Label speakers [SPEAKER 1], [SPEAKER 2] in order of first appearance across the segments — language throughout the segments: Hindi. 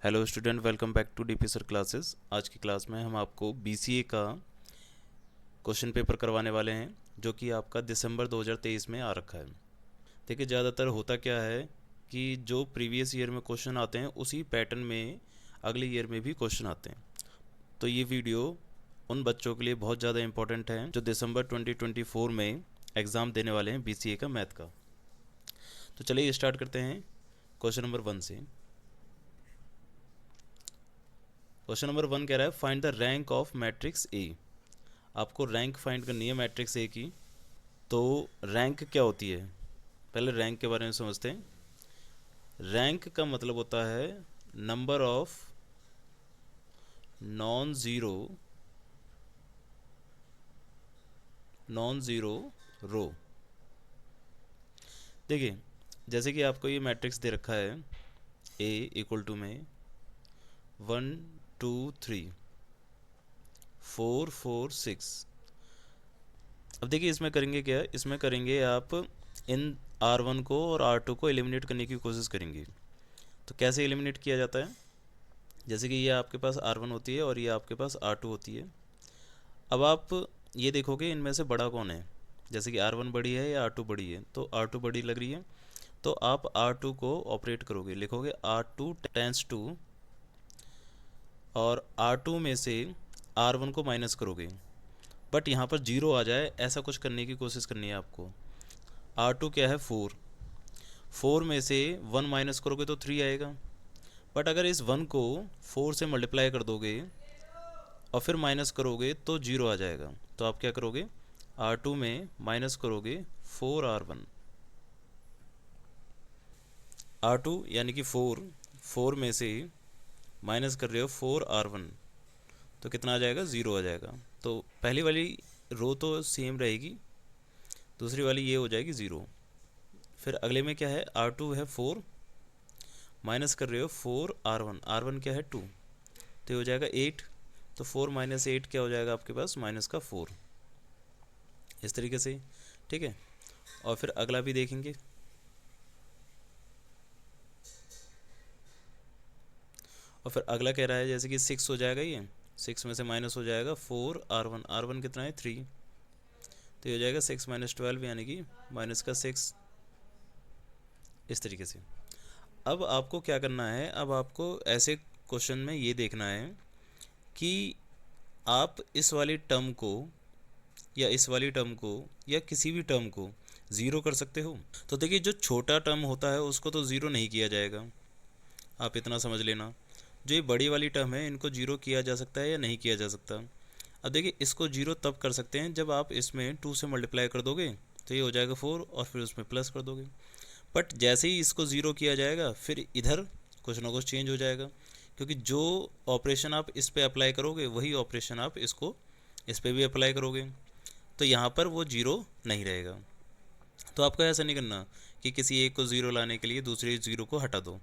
[SPEAKER 1] Hello student, welcome back to DP sir classes. आज की क्लास में हम आपको बीसीए का क्वेश्चन पेपर करवाने वाले हैं जो कि आपका दिसंबर 2023 में आ रखा है। देखिए, ज़्यादातर होता क्या है कि जो प्रीवियस ईयर में क्वेश्चन आते हैं उसी पैटर्न में अगले ईयर में भी क्वेश्चन आते हैं। तो ये वीडियो उन बच्चों के लिए बहुत ज़्यादा इंपॉर्टेंट है जो दिसंबर 2024 में एग्ज़ाम देने वाले हैं बीसीए का मैथ का। तो चलिए स्टार्ट करते हैं क्वेश्चन नंबर 1 से। क्वेश्चन नंबर 1 कह रहा है find the rank of matrix A. आपको रैंक फाइंड करनी है मैट्रिक्स ए की। तो रैंक क्या होती है, पहले रैंक के बारे में समझते हैं। रैंक का मतलब होता है number of non zero row. देखिए, जैसे कि आपको ये मैट्रिक्स दे रखा है ए इक्वल टू में 1 2 3 4 4 6। अब देखिए, इसमें करेंगे क्या, इसमें करेंगे आप इन R1 को और R2 को एलिमिनेट करने की कोशिश करेंगे। तो कैसे एलिमिनेट किया जाता है, जैसे कि ये आपके पास R1 होती है और ये आपके पास R2 होती है। अब आप ये देखोगे इनमें से बड़ा कौन है, जैसे कि R1 बड़ी है या R2 बड़ी है, तो R2 बड़ी लग रही है। तो आप R2 को ऑपरेट करोगे, लिखोगे R2 टेंस टू, और R2 में से R1 को माइनस करोगे, बट यहाँ पर जीरो आ जाए ऐसा कुछ करने की कोशिश करनी है आपको। R2 क्या है 4, 4 में से 1 माइनस करोगे तो 3 आएगा। बट अगर इस 1 को 4 से मल्टीप्लाई कर दोगे और फिर माइनस करोगे तो जीरो आ जाएगा। तो आप क्या करोगे, R2 में माइनस करोगे 4R1। R2 यानी कि 4, 4 में से माइनस कर रहे हो 4R1, तो कितना आ जाएगा, ज़ीरो आ जाएगा। तो पहली वाली रो तो सेम रहेगी, दूसरी वाली ये हो जाएगी ज़ीरो। फिर अगले में क्या है, R2 है 4, माइनस कर रहे हो 4R1, R1 क्या है 2, तो ये हो जाएगा 8। तो 4 माइनस 8 क्या हो जाएगा आपके पास, माइनस का 4। इस तरीके से, ठीक है। और फिर अगला भी देखेंगे। और फिर अगला कह रहा है जैसे कि 6 हो जाएगा, ये 6 में से माइनस हो जाएगा 4R1, R1 कितना है 3, तो ये हो जाएगा 6 माइनस 12 यानी कि माइनस का 6। इस तरीके से अब आपको क्या करना है, अब आपको ऐसे क्वेश्चन में ये देखना है कि आप इस वाली टर्म को या इस वाली टर्म को या किसी भी टर्म को ज़ीरो कर सकते हो। तो देखिए, जो छोटा टर्म होता है उसको तो ज़ीरो नहीं किया जाएगा, आप इतना समझ लेना। जो ये बड़ी वाली टर्म है इनको जीरो किया जा सकता है या नहीं किया जा सकता। अब देखिए, इसको जीरो तब कर सकते हैं जब आप इसमें 2 से मल्टीप्लाई कर दोगे तो ये हो जाएगा 4, और फिर उसमें प्लस कर दोगे। बट जैसे ही इसको ज़ीरो किया जाएगा फिर इधर कुछ ना कुछ चेंज हो जाएगा, क्योंकि जो ऑपरेशन आप इस पे अप्लाई करोगे वही ऑपरेशन आप इसको इस पे भी अप्लाई करोगे, तो यहाँ पर वो जीरो नहीं रहेगा। तो आपको ऐसा नहीं करना कि किसी एक को ज़ीरो लाने के लिए दूसरे ज़ीरो को हटा दो।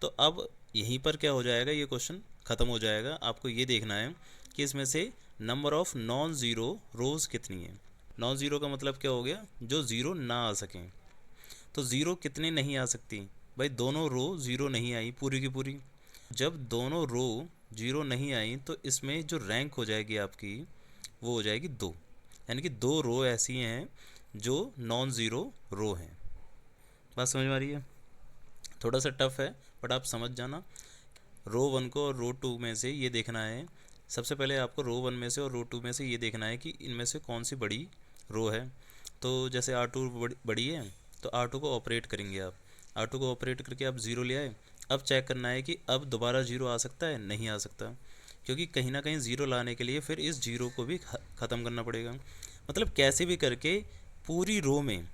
[SPEAKER 1] तो अब यहीं पर क्या हो जाएगा, ये क्वेश्चन ख़त्म हो जाएगा। आपको ये देखना है कि इसमें से नंबर ऑफ़ नॉन ज़ीरो रोज़ कितनी है। नॉन ज़ीरो का मतलब क्या हो गया, जो ज़ीरो ना आ सकें। तो ज़ीरो कितने नहीं आ सकती, भाई दोनों रो ज़ीरो नहीं आई पूरी की पूरी। जब दोनों रो जीरो नहीं आई तो इसमें जो रैंक हो जाएगी आपकी वो हो जाएगी 2, यानी कि 2 रो ऐसी हैं जो नॉन ज़ीरो रो हैं। बात समझ में आ रही है, थोड़ा सा टफ है बट आप समझ जाना। रो 1 को और रो 2 में से ये देखना है, सबसे पहले आपको रो 1 में से और रो 2 में से ये देखना है कि इनमें से कौन सी बड़ी रो है। तो जैसे R2 बड़ी है तो R2 को ऑपरेट करेंगे आप, R2 को ऑपरेट करके आप ज़ीरो ले आए। अब चेक करना है कि अब दोबारा ज़ीरो आ सकता है, नहीं आ सकता, क्योंकि कहीं ना कहीं ज़ीरो लाने के लिए फिर इस ज़ीरो को भी ख़त्म करना पड़ेगा। मतलब कैसे भी करके पूरी रो में,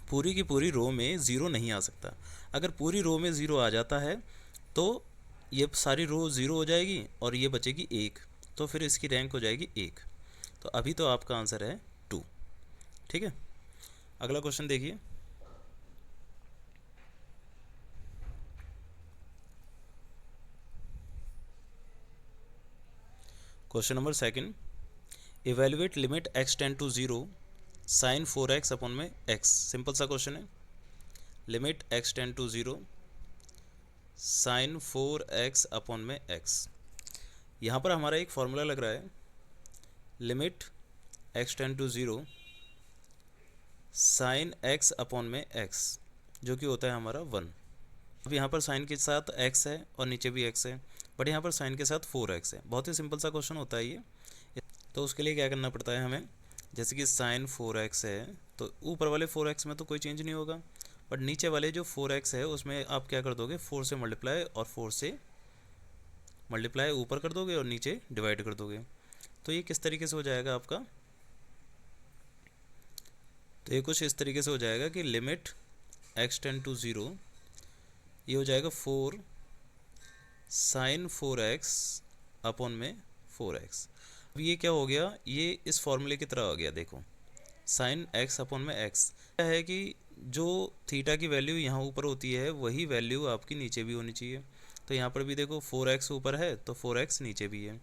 [SPEAKER 1] पूरी की पूरी रो में ज़ीरो नहीं आ सकता। अगर पूरी रो में ज़ीरो आ जाता है तो ये सारी रो ज़ीरो हो जाएगी और ये बचेगी 1, तो फिर इसकी रैंक हो जाएगी 1। तो अभी तो आपका आंसर है 2, ठीक है। अगला क्वेश्चन देखिए। Question number 2, evaluate limit x tend to 0 sine 4x upon में x। सिंपल सा क्वेश्चन है। Limit x tend to 0 sine 4x upon में x। यहाँ पर हमारा एक फॉर्मूला लग रहा है, limit x tend to 0 sine x upon में x, जो कि होता है हमारा 1। अब यहाँ पर साइन के साथ x है और नीचे भी x है, बट यहाँ पर साइन के साथ 4x है। बहुत ही सिंपल सा क्वेश्चन होता है ये। तो उसके लिए क्या करना पड़ता है हमें, जैसे कि साइन 4x है तो ऊपर वाले 4x में तो कोई चेंज नहीं होगा, बट नीचे वाले जो 4x है उसमें आप क्या कर दोगे, 4 से मल्टीप्लाई और 4 से मल्टीप्लाई ऊपर कर दोगे और नीचे डिवाइड कर दोगे। तो ये किस तरीके से हो जाएगा आपका, तो ये कुछ इस तरीके से हो जाएगा कि लिमिट x टेंड टू 0, ये हो जाएगा 4 साइन 4x अपॉन में 4x। अब ये क्या हो गया, ये इस फॉर्मूले की तरह आ गया। देखो साइन x अपॉन में x क्या है कि जो थीटा की वैल्यू यहाँ ऊपर होती है वही वैल्यू आपकी नीचे भी होनी चाहिए। तो यहाँ पर भी देखो 4x ऊपर है तो 4x नीचे भी है,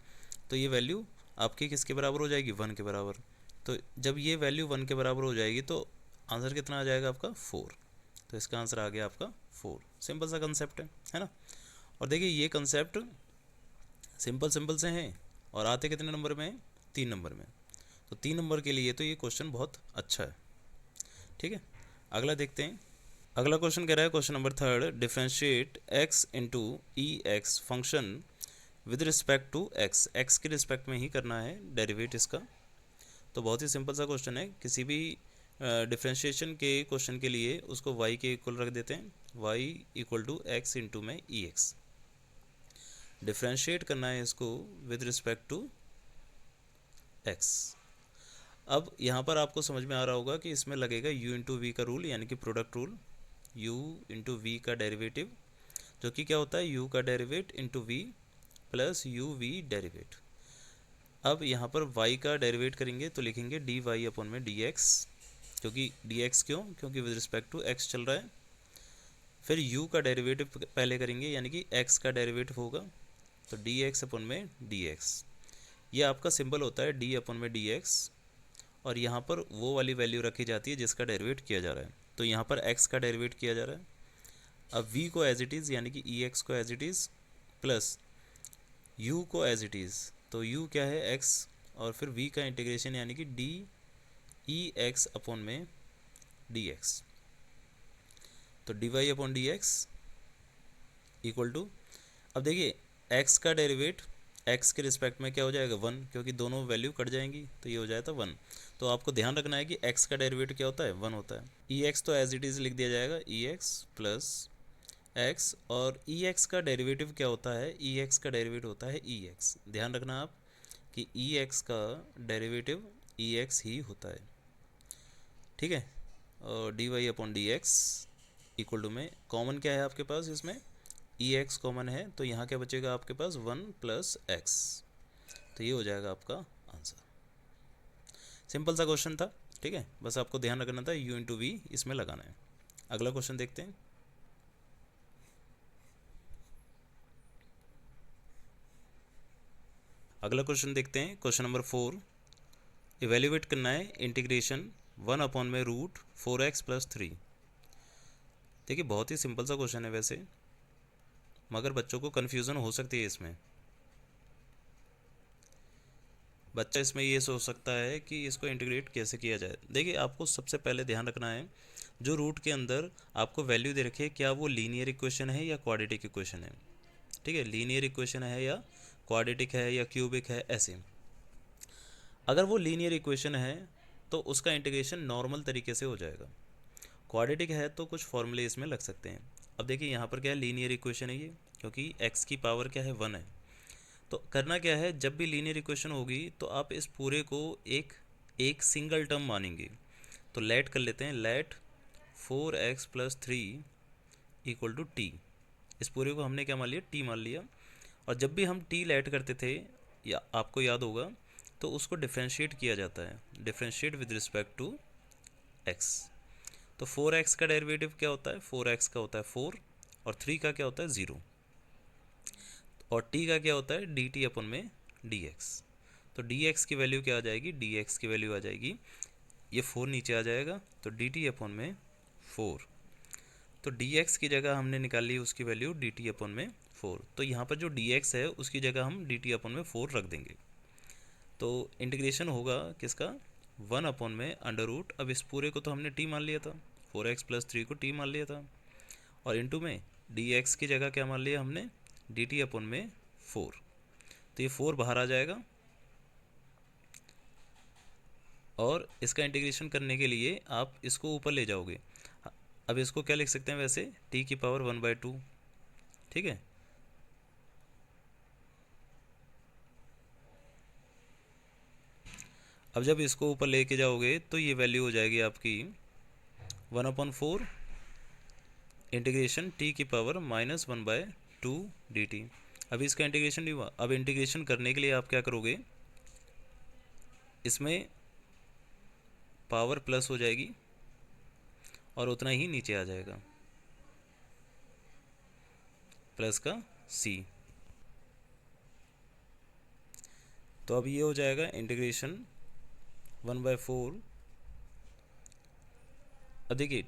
[SPEAKER 1] तो ये वैल्यू आपकी किसके बराबर हो जाएगी, 1 के बराबर। तो जब ये वैल्यू 1 के बराबर हो जाएगी तो आंसर कितना आ जाएगा आपका 4। तो इसका आंसर आ गया आपका 4। सिंपल सा कंसेप्ट है ना। और देखिए ये कंसेप्ट सिंपल से हैं और आते कितने नंबर में हैं, 3 नंबर में। तो 3 नंबर के लिए तो ये क्वेश्चन बहुत अच्छा है। ठीक है, अगला देखते हैं। अगला क्वेश्चन कह रहा है, question number 3, differentiate x into e x function with respect to x। x के रिस्पेक्ट में ही करना है डेरिवेट इसका। तो बहुत ही सिंपल सा क्वेश्चन है। किसी भी डिफ्रेंशिएशन के क्वेश्चन के लिए उसको y के इक्वल रख देते हैं, y equal to x into में ई एक्स। डिफ्रेंशिएट करना है इसको विद रिस्पेक्ट टू x। अब यहाँ पर आपको समझ में आ रहा होगा कि इसमें लगेगा u इंटू वी का रूल, यानी कि product rule. u into v का डेरिवेटिव, जो कि क्या होता है, u का derivate into v plus u v derivate. अब यहाँ पर y का डेरिवेट करेंगे तो लिखेंगे डी वाई अपॉन में डी एक्स, क्योंकि डी एक्स क्यों, क्योंकि विद रिस्पेक्ट टू x चल रहा है। फिर u का डेरिवेटिव पहले करेंगे, यानी कि x का डेरिवेटिव होगा, तो डी एक्स अपॉन में डी एक्स। ये आपका सिंबल होता है डी अपॉन में डी एक्स, और यहाँ पर वो वाली वैल्यू रखी जाती है जिसका डेरिवेट किया जा रहा है। तो यहाँ पर x का डेरिवेट किया जा रहा है। अब v को एज इट इज़, यानी कि ई एक्स को as it is, plus u को एज इट इज़, तो u क्या है x, और फिर v का इंटीग्रेशन यानी कि डी ई एक्स अपॉन में डी एक्स। तो d y upon d x equal to, अब देखिए x का डेरिवेट x के रिस्पेक्ट में क्या हो जाएगा, 1, क्योंकि दोनों वैल्यू कट जाएंगी तो ये हो जाएगा 1। तो आपको ध्यान रखना है कि x का डेरिवेटिव क्या होता है, 1 होता है। ई एक्स तो एज इट इज़ लिख दिया जाएगा, ई एक्स प्लस x, और ई एक्स का डेरिवेटिव क्या होता है, ई एक्स का डेरिवेटिव होता है ई एक्स। ध्यान रखना आप कि ई एक्स का डेरिवेटिव ई एक्स ही होता है। ठीक है, और d y upon d x equal to में कॉमन क्या है आपके पास, इसमें ई एक्स कॉमन है, तो यहाँ क्या बचेगा आपके पास 1 प्लस एक्स। तो ये हो जाएगा आपका आंसर। सिंपल सा क्वेश्चन था। ठीक है, बस आपको ध्यान रखना था u इंटू वी इसमें लगाना है। अगला क्वेश्चन देखते हैं। अगला क्वेश्चन देखते हैं, क्वेश्चन नंबर 4, इवेल्युएट करना है इंटीग्रेशन 1 अपॉन में रूट 4x प्लस 3। देखिए बहुत ही सिंपल सा क्वेश्चन है वैसे, मगर बच्चों को कन्फ्यूज़न हो सकती है इसमें। बच्चा इसमें ये सोच सकता है कि इसको इंटीग्रेट कैसे किया जाए। देखिए आपको सबसे पहले ध्यान रखना है, जो रूट के अंदर आपको वैल्यू दे रखी है, क्या वो लीनियर इक्वेशन है या क्वाड्रेटिक इक्वेशन है। ठीक है, लीनियर इक्वेशन है या क्वाड्रेटिक है या क्यूबिक है, ऐसे। अगर वो लीनियर इक्वेशन है तो उसका इंटीग्रेशन नॉर्मल तरीके से हो जाएगा। क्वाड्रेटिक है तो कुछ फॉर्मूले इसमें लग सकते हैं। अब देखिए यहाँ पर क्या है, लीनियर इक्वेशन है ये, क्योंकि x की पावर क्या है, 1 है। तो करना क्या है, जब भी लीनियर इक्वेशन होगी तो आप इस पूरे को एक सिंगल टर्म मानेंगे। तो लेट कर लेते हैं, let 4x plus 3 equal to t. इस पूरे को हमने क्या मान लिया, टी मान लिया। और जब भी हम टी लेट करते थे, या आपको याद होगा, तो उसको डिफ्रेंशिएट किया जाता है, differentiate with respect to x। तो 4x का डेरिवेटिव क्या होता है, 4x का होता है 4, और 3 का क्या होता है 0, और t का क्या होता है डी टी अपन में dx। तो dx की वैल्यू क्या आ जाएगी, dx की वैल्यू आ जाएगी, ये 4 नीचे आ जाएगा, तो डी टी अपन में 4 तो dx की जगह हमने निकाल ली उसकी वैल्यू dt अपन में 4। तो यहाँ पर जो dx है उसकी जगह हम dt अपन में 4 रख देंगे। तो इंटीग्रेशन होगा किसका, 1 अपन में अंडर रूट, अब इस पूरे को तो हमने t मान लिया था, 4x+3 को t मान लिया था, और इनटू में dx की जगह क्या मान लिया हमने, dt अपन में 4। तो ये 4 बाहर आ जाएगा, और इसका इंटीग्रेशन करने के लिए आप इसको ऊपर ले जाओगे। अब इसको क्या लिख सकते हैं वैसे, t की पावर 1/2, ठीक है। अब जब इसको ऊपर लेके जाओगे तो ये वैल्यू हो जाएगी आपकी 1/4 इंटीग्रेशन t की पावर -1/2 dt। अभी इसका इंटीग्रेशन नहीं हुआ, अब इंटीग्रेशन करने के लिए आप क्या करोगे, इसमें पावर प्लस हो जाएगी और उतना ही नीचे आ जाएगा, प्लस का c। तो अब ये हो जाएगा इंटीग्रेशन 1/4। अब देखिए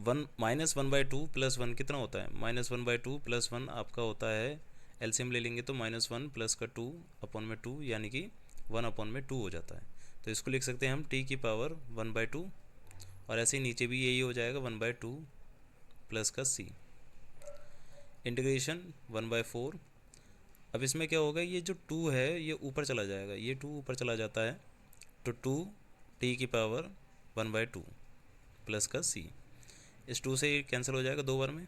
[SPEAKER 1] 1 प्लस 1 कितना होता है, -1/2 प्लस 1 आपका होता है, एलसीएम ले लेंगे तो -1 प्लस का 2 अपॉन में 2, यानी कि 1 अपॉन में 2 हो जाता है। तो इसको लिख सकते हैं हम t की पावर 1/2, और ऐसे ही नीचे भी यही हो जाएगा 1/2 प्लस का c इंटीग्रेशन 1/4। अब इसमें क्या होगा, ये जो 2 है ये ऊपर चला जाएगा, ये 2 ऊपर चला जाता है, तो 2 t की पावर 1/2 प्लस का c, इस 2 से कैंसिल हो जाएगा 2 बार में,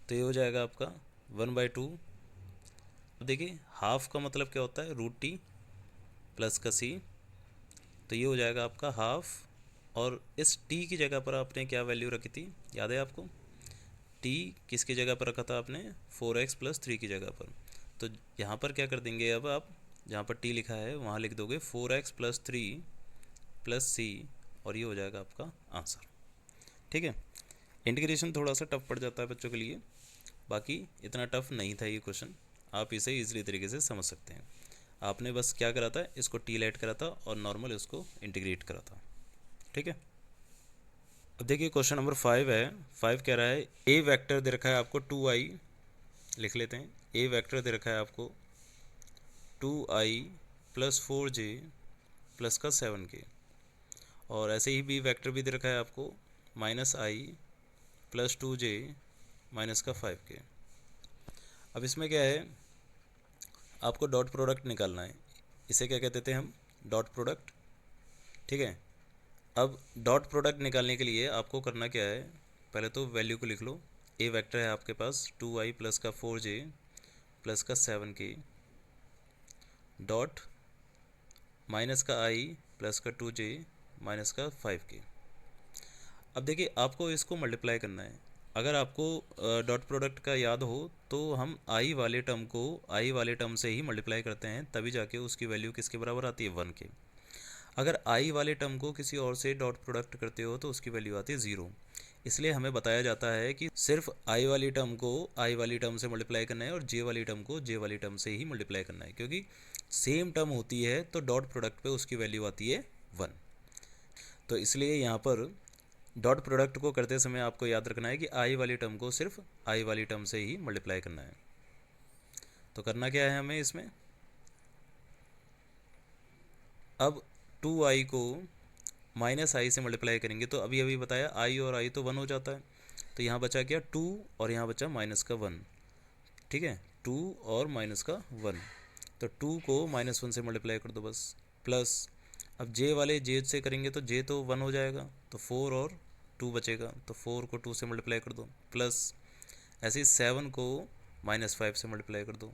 [SPEAKER 1] तो ये हो जाएगा आपका 1/2। अब देखिए हाफ का मतलब क्या होता है, √t प्लस का c, तो ये हो जाएगा आपका हाफ, और इस t की जगह पर आपने क्या वैल्यू रखी थी, याद है आपको, t किसकी जगह पर रखा था आपने, 4x+3 की जगह पर। तो यहाँ पर क्या कर देंगे, अब आप जहाँ पर t लिखा है वहाँ लिख दोगे 4x+3 प्लस c, और ये हो जाएगा आपका आंसर, ठीक है। इंटीग्रेशन थोड़ा सा टफ पड़ जाता है बच्चों के लिए, बाकी इतना टफ नहीं था ये क्वेश्चन, आप इसे ईजिली तरीके से समझ सकते हैं। आपने बस क्या करा था, इसको टी लाइट करा था और नॉर्मल इसको इंटीग्रेट करा था, ठीक है। अब देखिए क्वेश्चन नंबर 5 है। 5 कह रहा है ए वेक्टर दे रखा है आपको 2i, लिख लेते हैं, ए वेक्टर दे रखा है आपको 2i प्लस 4j प्लस का 7k, और ऐसे ही बी वेक्टर भी दे रखा है आपको -i प्लस 2j माइनस का 5k। अब इसमें क्या है, आपको डॉट प्रोडक्ट निकालना है, इसे क्या कहते थे हम, डॉट प्रोडक्ट, ठीक है। अब डॉट प्रोडक्ट निकालने के लिए आपको करना क्या है, पहले तो वैल्यू को लिख लो। ए वेक्टर है आपके पास 2i प्लस का 4j प्लस का 7k डॉट माइनस का i प्लस का 2j माइनस का 5k। अब देखिए आपको इसको मल्टीप्लाई करना है। अगर आपको डॉट प्रोडक्ट का याद हो तो हम आई वाले टर्म से ही मल्टीप्लाई करते हैं, तभी जाके उसकी वैल्यू किसके बराबर आती है, 1 के। अगर आई वाले टर्म को किसी और से डॉट प्रोडक्ट करते हो तो उसकी वैल्यू आती है 0। इसलिए हमें बताया जाता है कि सिर्फ आई वाली टर्म को आई वाली टर्म से मल्टीप्लाई करना है और जे वाली टर्म को जे वाली टर्म से ही मल्टीप्लाई करना है, क्योंकि सेम टर्म होती है तो डॉट प्रोडक्ट पे उसकी वैल्यू आती है 1। तो इसलिए यहाँ पर डॉट प्रोडक्ट को करते समय आपको याद रखना है कि आई वाली टर्म को सिर्फ आई वाली टर्म से ही मल्टीप्लाई करना है। तो करना क्या है हमें इसमें, अब 2i को -i से मल्टीप्लाई करेंगे तो अभी अभी बताया i और i तो 1 हो जाता है, तो यहाँ बचा क्या 2 और यहाँ बचा -1, ठीक है, 2 और -1, तो 2 को -1 से मल्टीप्लाई कर दो बस, प्लस अब j वाले j से करेंगे तो j तो 1 हो जाएगा, तो 4 और 2 बचेगा, तो 4 को 2 से मल्टीप्लाई कर दो, प्लस ऐसे ही 7 को -5 से मल्टीप्लाई कर दो,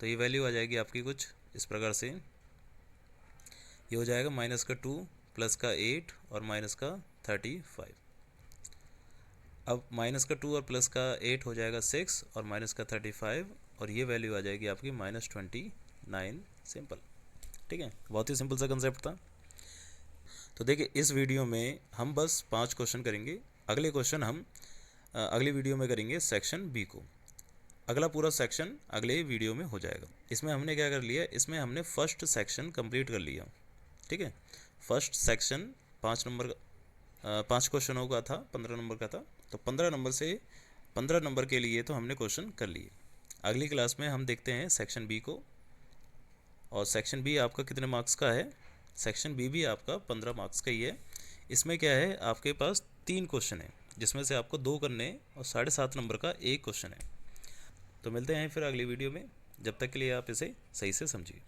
[SPEAKER 1] तो ये वैल्यू आ जाएगी आपकी कुछ इस प्रकार से, ये हो जाएगा -2 प्लस का 8 और -35। अब -2 और प्लस का 8 हो जाएगा 6 और -35, और ये वैल्यू आ जाएगी आपकी -29। सिंपल, ठीक है, बहुत ही सिंपल सा कंसेप्ट था। तो देखिए इस वीडियो में हम बस 5 क्वेश्चन करेंगे, अगले क्वेश्चन हम अगली वीडियो में करेंगे सेक्शन बी को। अगला पूरा सेक्शन अगले वीडियो में हो जाएगा। इसमें हमने क्या कर लिया, इसमें हमने फर्स्ट सेक्शन कंप्लीट कर लिया, ठीक है। फर्स्ट सेक्शन 5 नंबर 5 क्वेश्चनों का था, 15 नंबर का था। तो 15 नंबर से 15 नंबर के लिए तो हमने क्वेश्चन कर लिए। अगली क्लास में हम देखते हैं सेक्शन बी को, और सेक्शन बी आपका कितने मार्क्स का है? सेक्शन बी भी आपका 15 मार्क्स का ही है। इसमें क्या है, आपके पास 3 क्वेश्चन है, जिसमें से आपको 2 करने हैं और 7.5 नंबर का एक क्वेश्चन है। तो मिलते हैं फिर अगली वीडियो में, जब तक के लिए आप इसे सही से समझिए।